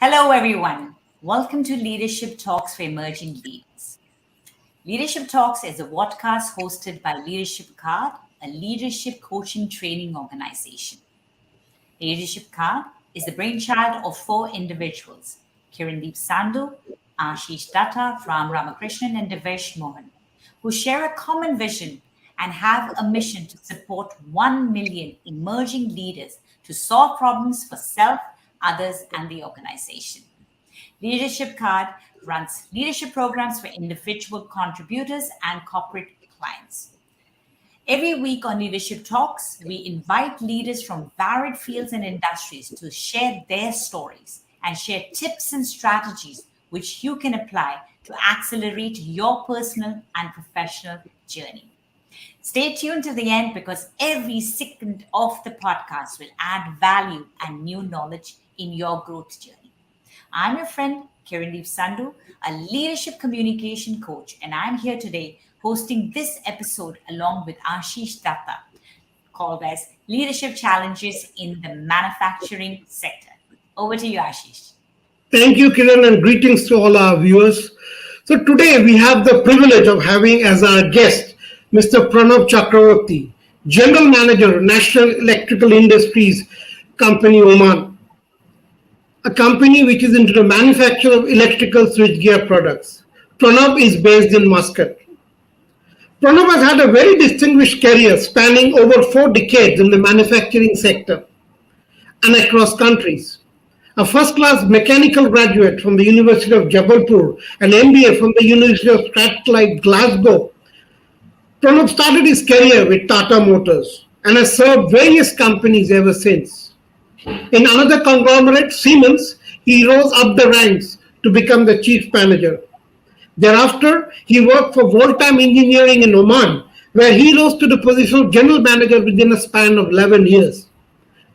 Hello, everyone. Welcome to Leadership Talks for Emerging Leaders. Leadership Talks is a podcast hosted by Leadership Card, a leadership coaching training organization. Leadership Card is the brainchild of four individuals, Kirandeep Sandhu, Ashish Datta, Ram Ramakrishnan, and Devesh Mohan, who share a common vision and have a mission to support 1 million emerging leaders to solve problems for self, others, and the organization. Leadership Card runs leadership programs for individual contributors and corporate clients. Every week on Leadership Talks, we invite leaders from varied fields and industries to share their stories and share tips and strategies which you can apply to accelerate your personal and professional journey. Stay tuned to the end because every second of the podcast will add value and new knowledge in your growth journey. I'm your friend, Kirandeep Sandhu, a leadership communication coach, and I'm here today hosting this episode along with Ashish Datta, called as Leadership Challenges in the Manufacturing Sector. Over to you, Ashish. Thank you, Kiran, and greetings to all our viewers. So today we have the privilege of having as our guest Mr. Pronab Chakraborty, General Manager, National Electrical Industries Company Oman, a company which is into the manufacture of electrical switchgear products. Pronob is based in Muscat. Pronob has had a very distinguished career spanning over 4 decades in the manufacturing sector and across countries. A first-class mechanical graduate from the University of Jabalpur and MBA from the University of Strathclyde, Glasgow, Pronob started his career with Tata Motors and has served various companies ever since. In another conglomerate, Siemens, he rose up the ranks to become the chief manager. Thereafter, he worked for Voltamp Engineering in Oman, where he rose to the position of general manager within a span of 11 years.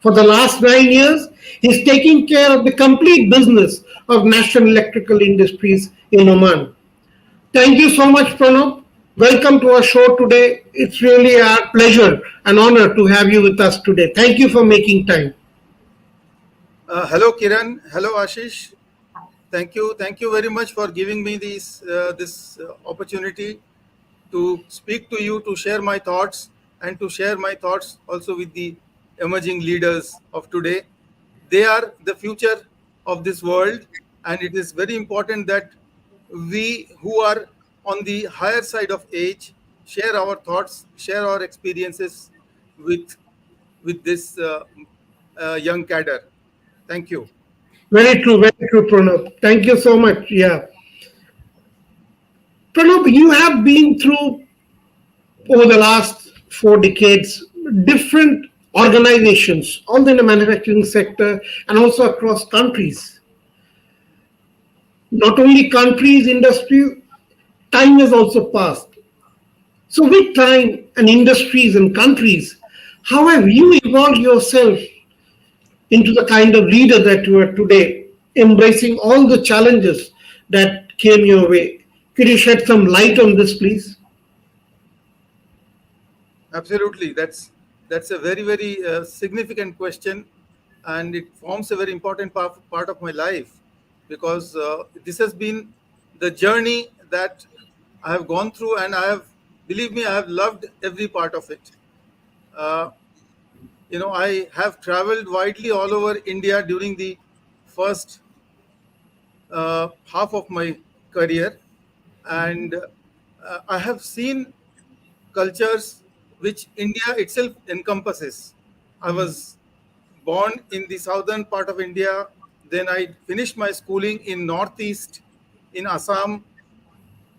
For the last 9 years, he's taking care of the complete business of National Electrical Industries in Oman. Thank you so much, Pronob. Welcome to our show today. It's really a pleasure and honor to have you with us today. Thank you for making time. Hello, Kiran. Hello, Ashish. Thank you very much for giving me this opportunity to speak to you, to share my thoughts, and to share my thoughts also with the emerging leaders of today. They are the future of this world, and it is very important that we who are on the higher side of age share our thoughts, share our experiences with this young cadre. Thank you. Very true, Pronob. Thank you so much. Yeah. Pronob, you have been through over the last 4 decades different organizations, all in the manufacturing sector and also across countries. Not only countries, industry, time has also passed. So, with time and industries and countries, how have you evolved yourself into the kind of leader that you are today, embracing all the challenges that came your way? Could you shed some light on this, please? Absolutely. That's a very significant question, and it forms a very important part of my life because this has been the journey that I have gone through, and believe me, I have loved every part of it. Uh, I have traveled widely all over India during the first half of my career, and I have seen cultures which India itself encompasses. I was born in the southern part of India, then I finished my schooling in northeast in Assam,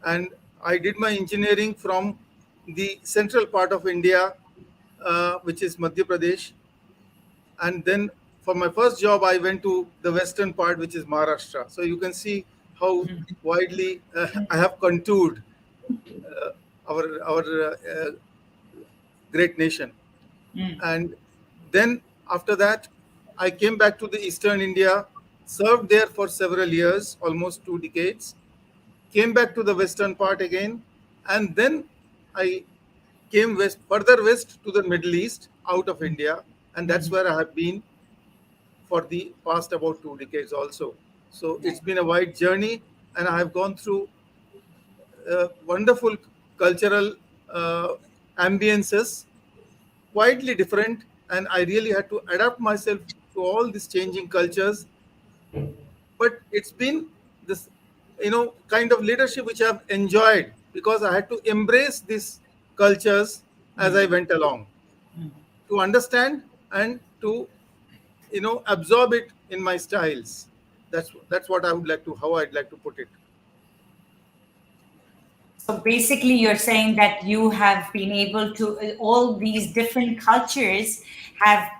and I did my engineering from the central part of India, which is Madhya Pradesh. And then for my first job, I went to the western part, which is Maharashtra. So you can see how widely I have contoured our great nation. And then after that, I came back to the eastern India, served there for several years, almost 2 decades, came back to the western part again, and then I came further west to the Middle East, out of India, and that's where I have been for the past about 2 decades also. So Right. it's been a wide journey, and I have gone through wonderful cultural uh, ambiences, widely different, and I really had to adapt myself to all these changing cultures. But it's been this, kind of leadership which I've enjoyed, because I had to embrace these cultures as I went along, to understand and to absorb it in my styles. That's what I would like to how I'd like to put it. So basically, you're saying that you have been able to, all these different cultures have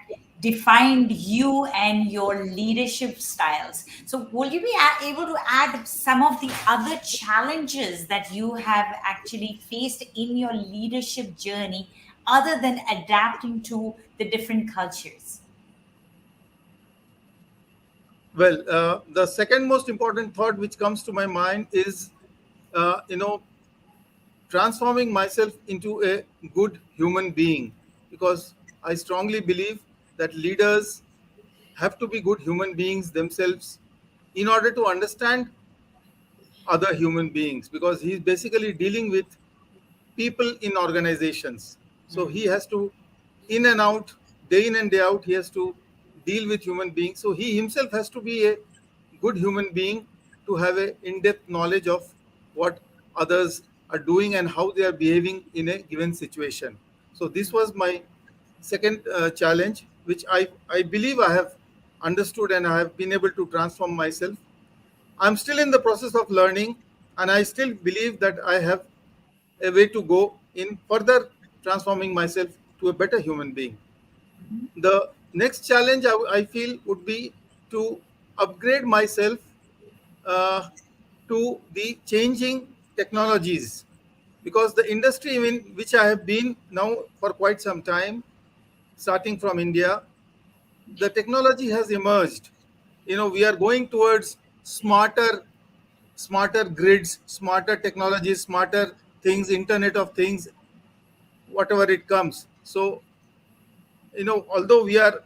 defined you and your leadership styles. So, will you be able to add some of the other challenges that you have actually faced in your leadership journey other than adapting to the different cultures? Well, the second most important thought which comes to my mind is, uh, you know transforming myself into a good human being, because I strongly believe that leaders have to be good human beings themselves in order to understand other human beings, because he's basically dealing with people in organizations. So he has to, in and out, day in and day out, he has to deal with human beings. So he himself has to be a good human being, to have a in-depth knowledge of what others are doing and how they are behaving in a given situation. So this was my second challenge, which I believe I have understood, and I have been able to transform myself. I'm still in the process of learning, and I still believe that I have a way to go in further transforming myself to a better human being. The next challenge I feel would be to upgrade myself uh, to the changing technologies, because the industry in which I have been now for quite some time, starting from India, the technology has emerged. We are going towards smarter grids, smarter technologies, smarter things, Internet of Things, whatever it comes. So, although we are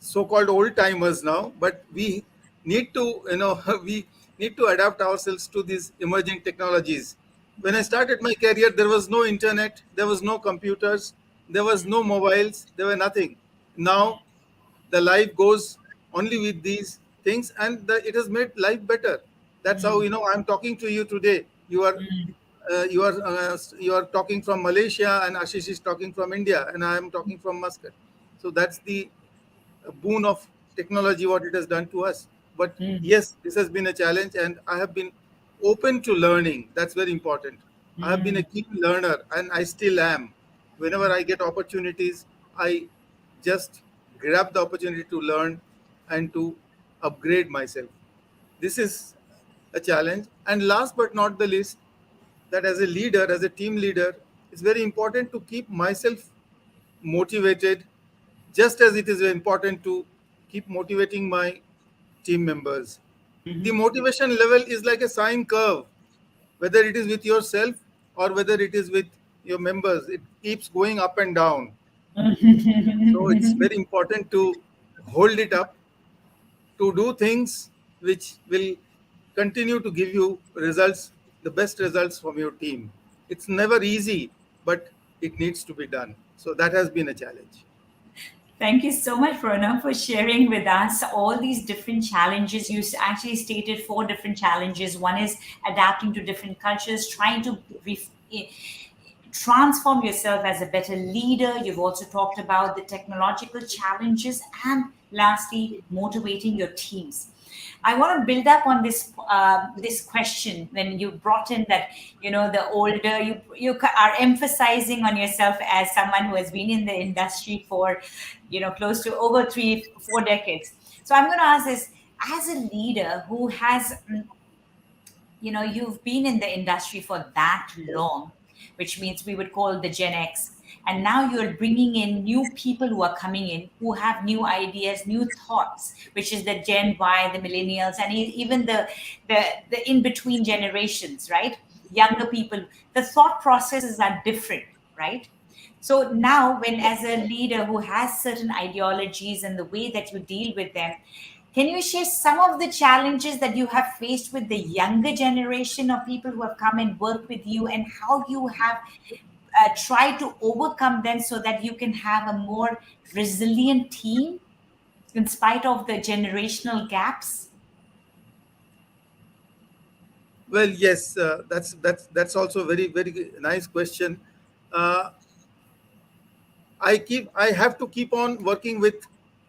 so-called old timers now, but we need to, we need to adapt ourselves to these emerging technologies. When I started my career, there was no internet, there was no computers, there was no mobiles, there were nothing. Now the life goes only with these things, and it has made life better. That's how, I'm talking to you today. You are talking from Malaysia, and Ashish is talking from India, and I am talking from Muscat. So that's the boon of technology, what it has done to us. But yes, this has been a challenge, and I have been open to learning. That's very important. I have been a keen learner, and I still am. Whenever I get opportunities, I just grab the opportunity to learn and to upgrade myself. This is a challenge. And last but not the least, that as a leader, as a team leader, it's very important to keep myself motivated, just as it is important to keep motivating my team members. The motivation level is like a sine curve, whether it is with yourself or whether it is with your members, it keeps going up and down. So it's very important to hold it up, to do things which will continue to give you results, the best results from your team. It's never easy, but it needs to be done. So that has been a challenge. Thank you so much, Pronab, for sharing with us all these different challenges. You actually stated four different challenges. One is adapting to different cultures, trying to transform yourself as a better leader. You've also talked about the technological challenges, and lastly, motivating your teams. I want to build up on this question when you brought in that, the older you are emphasizing on yourself as someone who has been in the industry for close to over 3 4 decades. So I'm going to ask this: as a leader who has you've been in the industry for that long, which means we would call the Gen X, and now you're bringing in new people who are coming in who have new ideas, new thoughts, which is the Gen Y, the millennials, and even the in between generations, right? Younger people, the thought processes are different, right? So now, when as a leader who has certain ideologies and the way that you deal with them, Can you share some of the challenges that you have faced with the younger generation of people who have come and worked with you, and how you have tried to overcome them so that you can have a more resilient team in spite of the generational gaps? Well, yes, that's also a very nice question. Uh, I have to keep on working with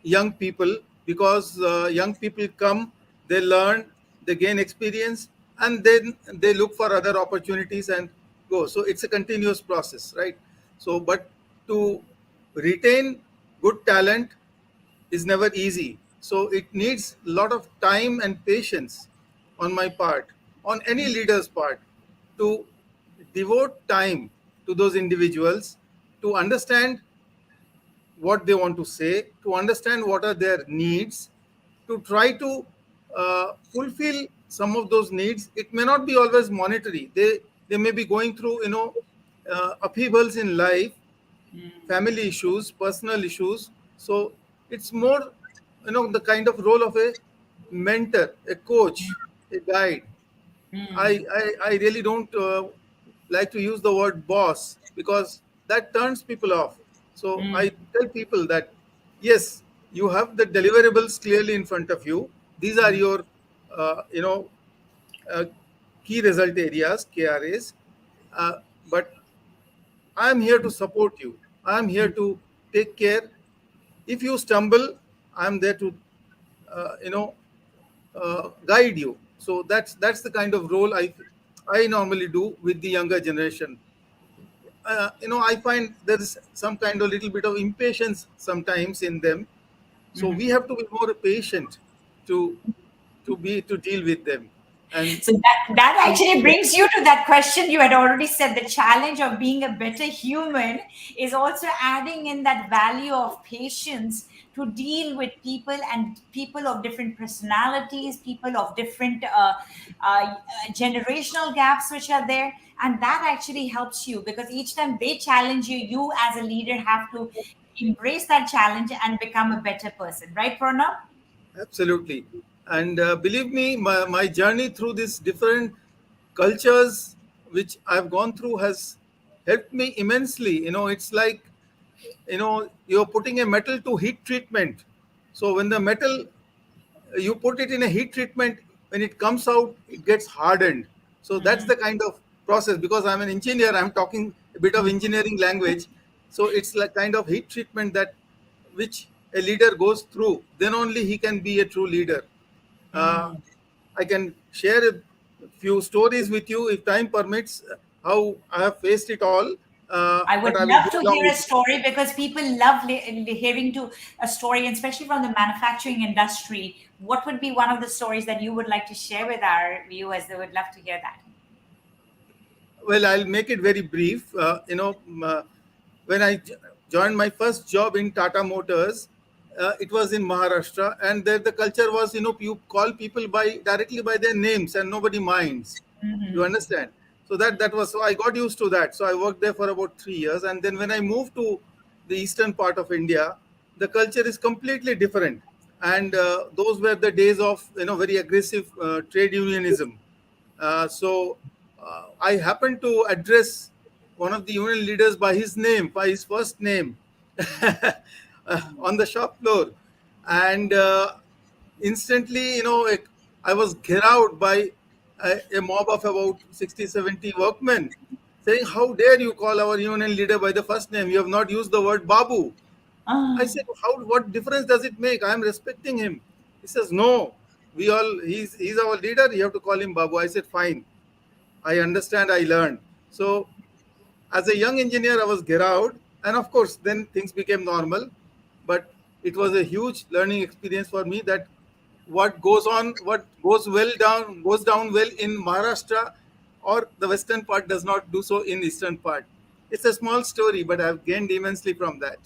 young people because young people come, they learn, they gain experience, and then they look for other opportunities and go. So it's a continuous process, right? So, but to retain good talent is never easy. So it needs a lot of time and patience on my part, on any leader's part, to devote time to those individuals, to understand what they want to say, to understand what are their needs, to try to fulfill some of those needs. It may not be always monetary. They may be going through upheavals in life, family issues, personal issues. So it's more the kind of role of a mentor, a coach, a guide. I really don't like to use the word boss because that turns people off. So I tell people that yes, you have the deliverables clearly in front of you. These are your, uh, you know, uh, key result areas, KRAs. But I'm here to support you. I'm here to take care. If you stumble, I'm there to, you know, guide you. So that's the kind of role I normally do with the younger generation. I find there is some kind of little bit of impatience sometimes in them. So we have to be more patient to to deal with them. And So that actually brings you to that question you had already said. The challenge of being a better human is also adding in that value of patience to deal with people, and people of different personalities, people of different generational gaps which are there. And that actually helps you, because each time they challenge you, you as a leader have to embrace that challenge and become a better person. Right, Pranab? absolutely. And believe me, my journey through these different cultures which I've gone through has helped me immensely. It's like you're putting a metal to heat treatment. So when the metal, you put it in a heat treatment, when it comes out it gets hardened. So that's the kind of process. Because I'm an engineer, I'm talking a bit of engineering language. So it's like kind of heat treatment that which a leader goes through, then only he can be a true leader. uh, I can share a few stories with you if time permits, how I have faced it all. I But would I will love go to along hear a with you. story, because people love hearing to a story, and especially from the manufacturing industry. What would be one of the stories that you would like to share with our viewers? They would love to hear that. Well, I'll make it very brief. When I joined my first job in Tata Motors, it was in Maharashtra, and there the culture was, you call people by directly by their names, and nobody minds. You understand? So that was, so I got used to that. So I worked there for about 3 years, and then when I moved to the eastern part of India, the culture is completely different, and those were the days of very aggressive trade unionism. I happened to address one of the union leaders by his name, by his first name, on the shop floor, and instantly, I was out by a mob of about 60, 70 workmen, saying, "How dare you call our union leader by the first name? You have not used the word Babu." I Ah, said, "How? What difference does it make? I am respecting him." He says, "No, we all. He's our leader. You have to call him Babu." I said, "Fine. I understand. I learned." So, as a young engineer, I was out, and of course, then things became normal. But it was a huge learning experience for me that what goes down well in Maharashtra or the western part does not do so in eastern part. It's a small story, but I've gained immensely from that.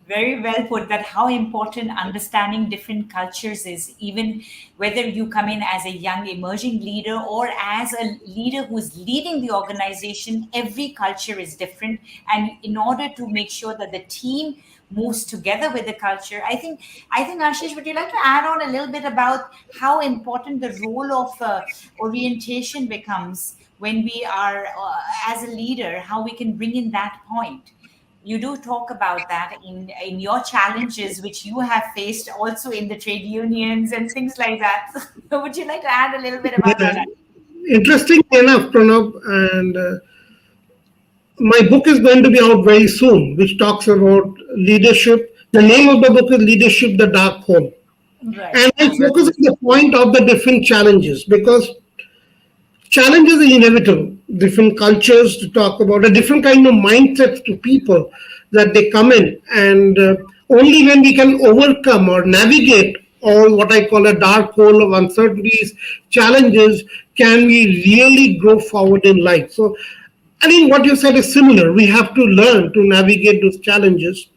Very well put, that how important understanding different cultures is, even whether you come in as a young emerging leader or as a leader who's leading the organization. Every culture is different, and in order to make sure that the team moves together with the culture, I think Ashish, would you like to add on a little bit about how important the role of orientation becomes when we are as a leader, how we can bring in that point? You do talk about that in your challenges which you have faced also in the trade unions and things like that. Would you like to add a little bit about Yeah. that? Interesting enough, Pranab, and my book is going to be out very soon, which talks about leadership. The name of the book is Leadership, the Dark Hole. Right. And I focus on the Congratulations. point of the different challenges because challenges are inevitable. Different cultures to talk about, a different kind of mindsets to people that they come in. And only when we can overcome or navigate all what I call a dark hole of uncertainties, challenges, can we really grow forward in life. So I think what you said is similar. We have to learn to navigate those challenges.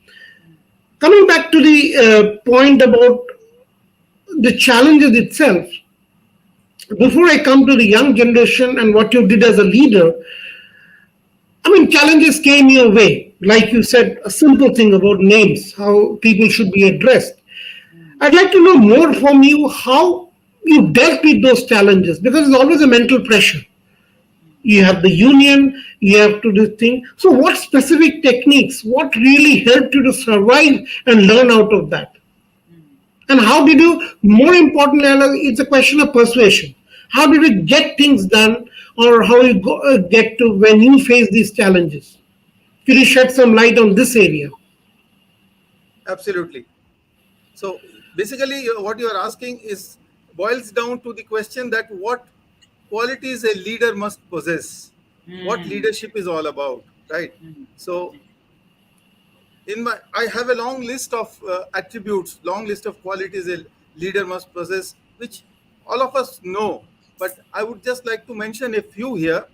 Coming back to the point about the challenges itself, before I come to the young generation and what you did as a leader, I mean, challenges came your way. Like you said, a simple thing about names, how people should be addressed. I'd like to know more from you how you dealt with those challenges because it's always a mental pressure. You have the union, you have to do thing. So, what specific techniques, what really helped you to survive and learn out of that? And how did you, more importantly, it's a question of persuasion. How did you get things done or how you get to when you face these challenges? Could you shed some light on this area? Absolutely. So basically, what you are asking is boils down to the question that what qualities a leader must possess, what Mm, leadership is all about, right? So in my, I have a long list of attributes, long list of qualities a leader must possess, which all of us know. But I would just like to mention a few here.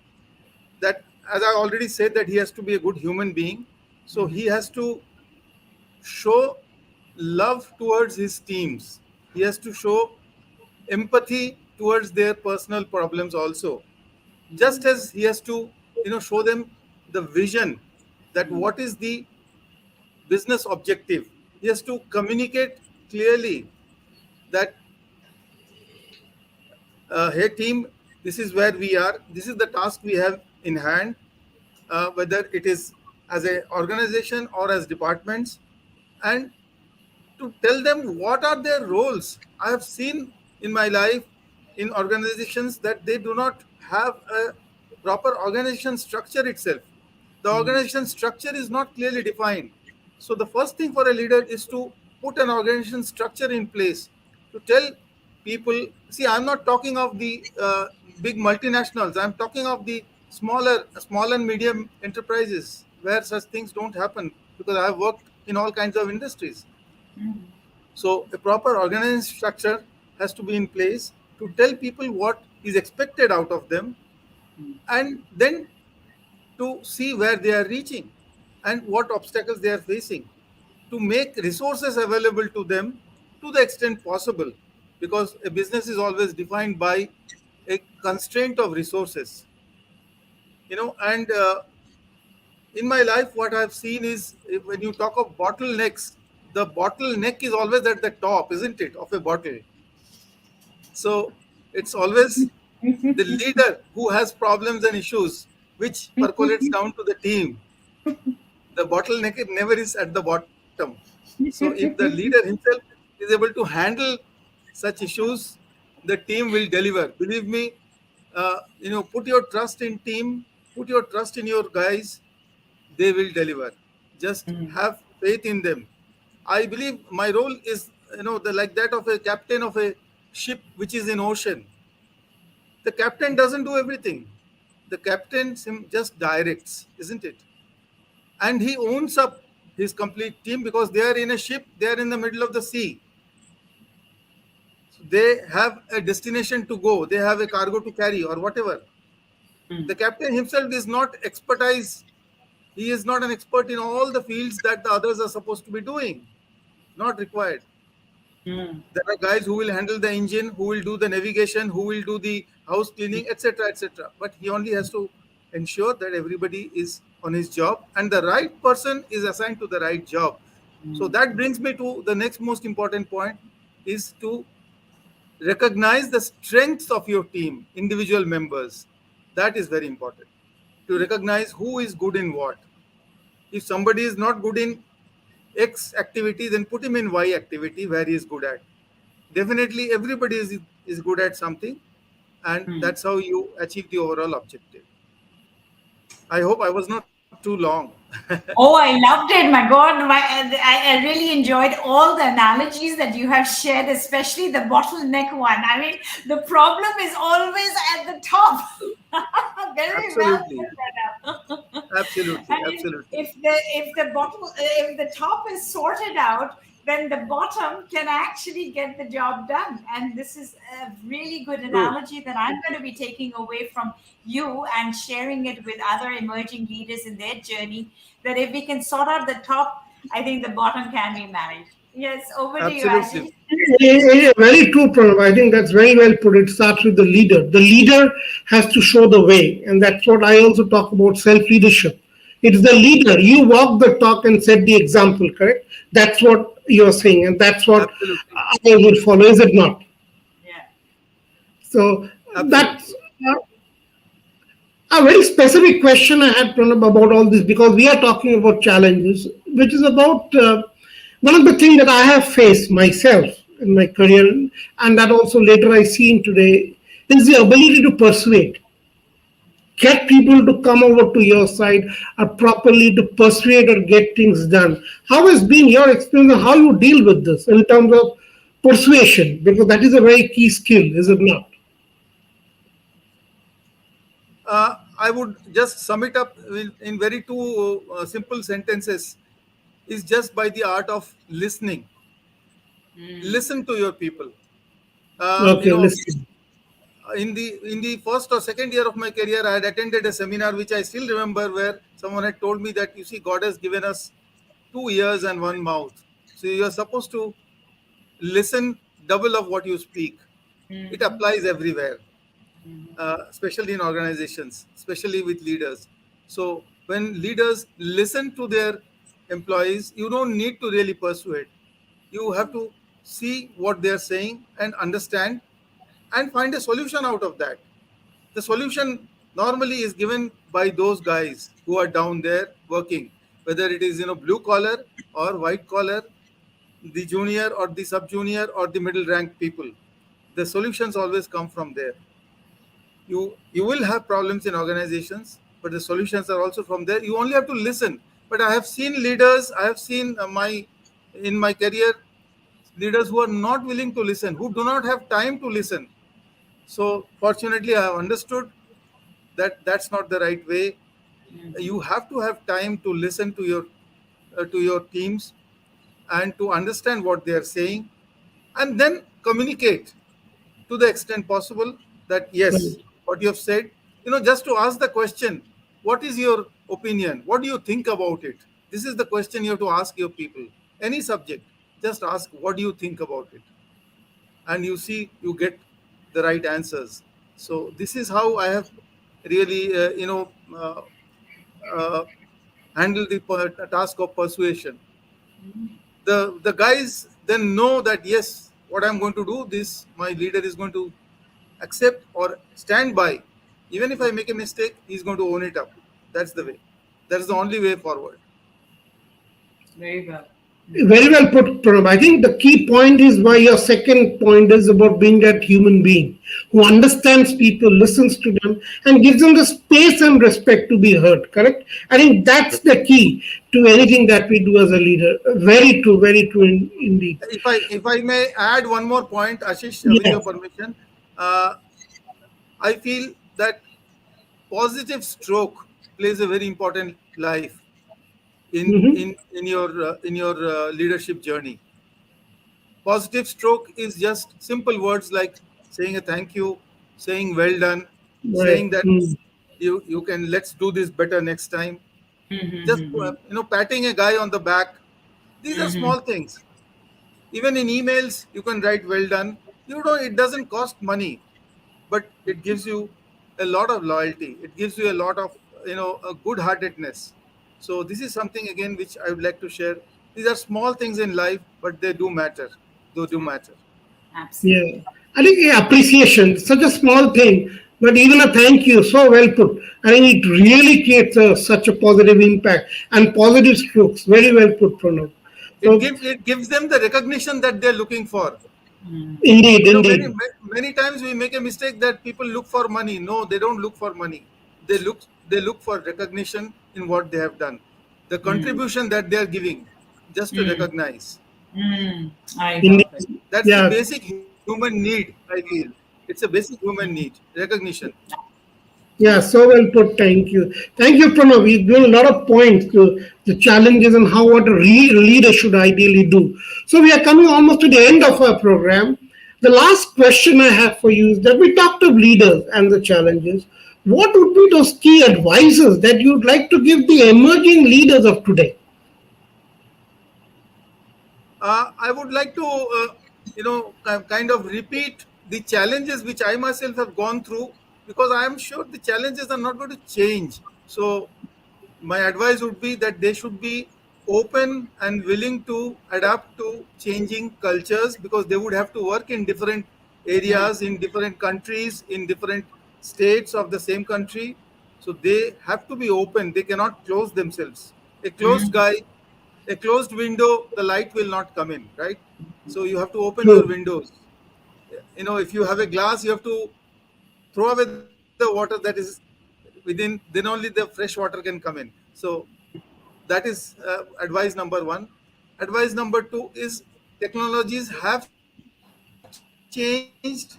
That, as I already said, that he has to be a good human being. So he has to show love towards his teams. He has to show empathy towards their personal problems also. Just as he has to, show them the vision, that what is the business objective. He has to communicate clearly that, hey team, this is where we are. This is the task we have in hand, whether it is as a organization or as departments, and to tell them what are their roles. I have seen in my life in organizations that they do not have a proper organization structure itself. The organization structure is not clearly defined. So the first thing for a leader is to put an organization structure in place to tell people. See, I'm not talking of the big multinationals. I'm talking of the small and medium enterprises where such things don't happen because I have worked in all kinds of industries. So a proper organized structure has to be in place to tell people what is expected out of them, and then to see where they are reaching and what obstacles they are facing, to make resources available to them to the extent possible, because a business is always defined by a constraint of resources. And in my life what I've seen is, when you talk of bottlenecks, the bottleneck is always at the top, isn't it, of a bottle. So it's always the leader who has problems and issues, which percolates down to the team. The bottleneck never is at the bottom. So if the leader himself is able to handle such issues, the team will deliver. Believe me, put your trust in team, put your trust in your guys, they will deliver. Just have faith in them. I believe my role is, like that of a captain of a ship which is in ocean. The captain doesn't do everything. The captain just directs, isn't it? And he owns up his complete team because they are in a ship, they are in the middle of the sea. So they have a destination to go, they have a cargo to carry or whatever. The captain himself is not expertise He is not an expert in all the fields that the others are supposed to be doing. Not required. There are guys who will handle the engine, who will do the navigation, who will do the house cleaning, etc., etc. But he only has to ensure that everybody is on his job and the right person is assigned to the right job. So that brings me to the next most important point, is to recognize the strengths of your team, individual members. That is very important. To recognize who is good in what. If somebody is not good in X activity, then put him in Y activity where he is good at. Definitely, everybody is good at something, and that's how you achieve the overall objective. I hope I was not too long. Oh, I loved it. My God, I really enjoyed all the analogies that you have shared, especially the bottleneck one. I mean, the problem is always at the top. Very well Absolutely, said, Pranab. absolutely, And absolutely. if the top is sorted out, then the bottom can actually get the job done. And this is a really good True. analogy that I'm going to be taking away from you and sharing it with other emerging leaders in their journey. That if we can sort out the top, I think the bottom can be managed. Yes, over to you, Absolutely. Ashish. Very true, Pranav. I think that's very well put. It starts with the leader. The leader has to show the way, and that's what I also talk about self leadership. It's the leader. You walk the talk and set the example, correct? That's what you're saying, and that's what Absolutely. I will follow, is it not? Yeah. So Absolutely. that's a very specific question I had, Pranab, about all this, because we are talking about challenges, which is about one of the things that I have faced myself in my career, and that also later I seen today, is the ability to persuade, get people to come over to your side, or properly to persuade or get things done. How has been your experience, and how you deal with this in terms of persuasion? Because that is a very key skill, is it not? I would just sum it up in very two simple sentences. Is just by the art of listening. Listen to your people. Uh, you Okay, know, listen. in the first or second year of my career, I had attended a seminar which I still remember, where someone had told me that, you see, God has given us two ears and one mouth. So you are supposed to listen double of what you speak. It applies everywhere, especially in organizations, especially with leaders. So when leaders listen to their employees, you don't need to really persuade. You have to see what they are saying and understand and find a solution out of that. The solution normally is given by those guys who are down there working, whether it is blue collar or white collar, the junior or the sub junior or the middle rank people. The solutions always come from there. You will have problems in organizations, but the solutions are also from there. You only have to listen. But I have seen leaders, I have seen my in my career, leaders who are not willing to listen, who do not have time to listen. So fortunately, I have understood that that's not the right way. You have to have time to listen to your teams and to understand what they are saying, and then communicate to the extent possible that yes, Right. what you have said, just to ask the question, what is your opinion, what do you think about it? This is the question you have to ask your people. Any subject, just ask, what do you think about it? And you see, you get the right answers. So this is how I have really uh, handled the task of persuasion. The guys then know that yes, what I'm going to do, this my leader is going to accept or stand by. Even if I make a mistake, he's going to own it up. That's the way. That's the only way forward. Very well. Very well put, Pranab. I think the key point is why your second point is about being that human being who understands people, listens to them, and gives them the space and respect to be heard. Correct? I think that's the key to anything that we do as a leader. Very true indeed. If I may add one more point, Ashish, with Yeah. your permission, uh, I feel that positive stroke plays a very important life Hmm. in your leadership journey. Positive stroke is just simple words like saying a thank you, saying well done, saying Right. that Mm. you can, let's do this better next time. just patting a guy on the back. These are small things. Even in emails, you can write "well done." It doesn't cost money, but it gives you a lot of loyalty. It gives you a lot of a good-heartedness. So this is something again which I would like to share. These are small things in life, but they do matter. They do matter. Yeah, Absolutely. I think appreciation, such a small thing, but even a thank you, so well put. I think it really creates such a positive impact and positive strokes. Very well put, Pranav. So, It gives them the recognition that they're looking for. indeed, Many indeed. many times we make a mistake that people look for money. No, they don't look for money. They look for recognition in what they have done, the contribution that they are giving, just to Mm, recognize. I Indeed. know. That's the Yeah, basic human need. I feel it's a basic human need, recognition. yeah, so well put. Thank you. Thank you, Pranav. You've given a lot of points to the challenges and how what a leader should ideally do. So we are coming almost to the end of our program. The last question I have for you is that we talked of leaders and the challenges. What would be those key advices that you'd like to give the emerging leaders of today? I would like to, kind of repeat the challenges which I myself have gone through, because I am sure the challenges are not going to change. So my advice would be that they should be open and willing to adapt to changing cultures, because they would have to work in different areas, in different countries, in different states of the same country. So they have to be open. They cannot close themselves. A closed guy, a closed window, the light will not come in, right? So you have to open your True. windows. If you have a glass, you have to throw away the water that is within, then only the fresh water can come in. So that is advice number one. Advice number two is technologies have changed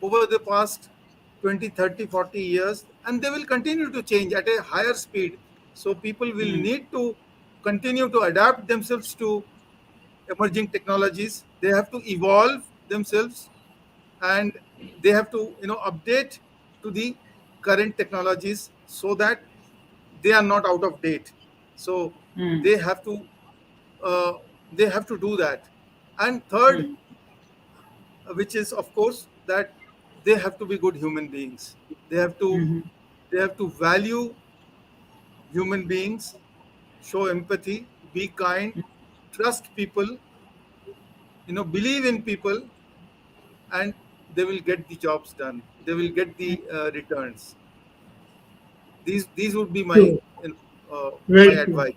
over the past 20, 30, 40 years, and they will continue to change at a higher speed. So people will need to continue to adapt themselves to emerging technologies. They have to evolve themselves, and they have to update to the current technologies, so that they are not out of date. So they have to uh, they have to do that. And third, which is of course that they have to be good human beings. They have to value human beings, show empathy, be kind, trust people, believe in people, and they will get the jobs done. They will get the returns. These would be my True. my Very true. advice,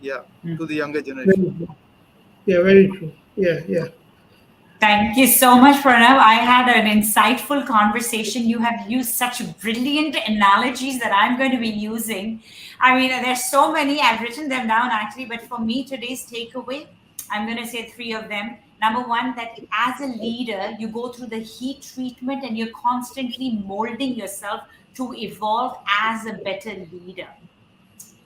yeah, to the younger Very generation. true. Yeah, very true. Yeah, yeah. Thank you so much, Pranav. I had an insightful conversation. You have used such brilliant analogies that I'm going to be using. I mean, there's so many. I've written them down actually, but for me, today's takeaway, I'm going to say three of them. Number one, that as a leader, you go through the heat treatment and you're constantly molding yourself to evolve as a better leader.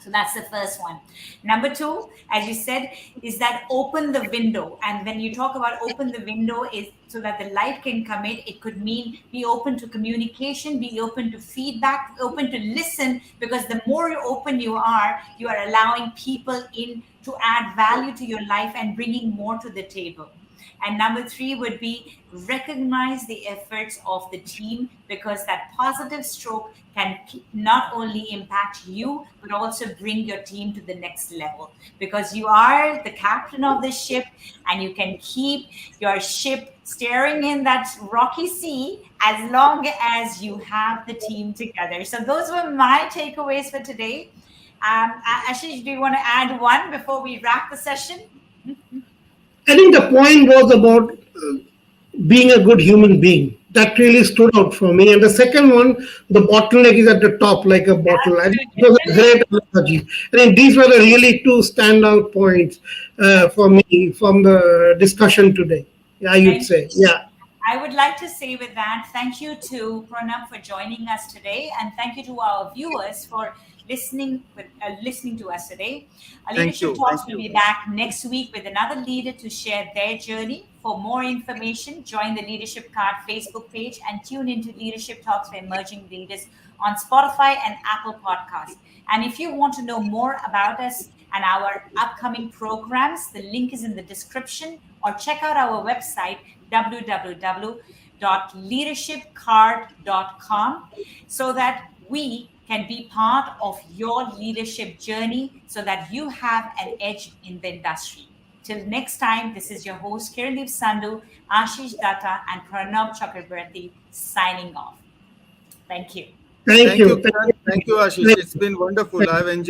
So that's the first one. Number two, as you said, is that open the window. And when you talk about open the window, is so that the light can come in. It could mean be open to communication, be open to feedback, open to listen, because the more open you are allowing people in to add value to your life and bringing more to the table. And number three would be recognize the efforts of the team, because that positive stroke can not only impact you, but also bring your team to the next level, because you are the captain of the ship and you can keep your ship steering in that rocky sea as long as you have the team together. So those were my takeaways for today. Ashish, do you want to add one before we wrap the session? I think the point was about being a good human being. That really stood out for me. And the second one, the bottleneck is at the top like a bottle. I think it was a Absolutely. great analogy. I think these were the really two standout points for me from the discussion today. I would Thank you. say, yeah. I would like to say with that, thank you to Pronab for joining us today, and thank you to our viewers for listening to us today. Our Thank Leadership you, Talks thank will you. be back next week with another leader to share their journey. For more information, join the Leadership Card Facebook page and tune into Leadership Talks for Emerging Leaders on Spotify and Apple Podcasts. And if you want to know more about us and our upcoming programs, the link is in the description, or check out our website www.leadershipcard.com so that we can be part of your leadership journey so that you have an edge in the industry. Till next time, this is your host Kirandeep Sandhu, Ashish Datta, and Pronab Chakraborty signing off. Thank you. Thank Thank you, you. Kiran. Thank you, Ashish. It's been wonderful. I've enjoyed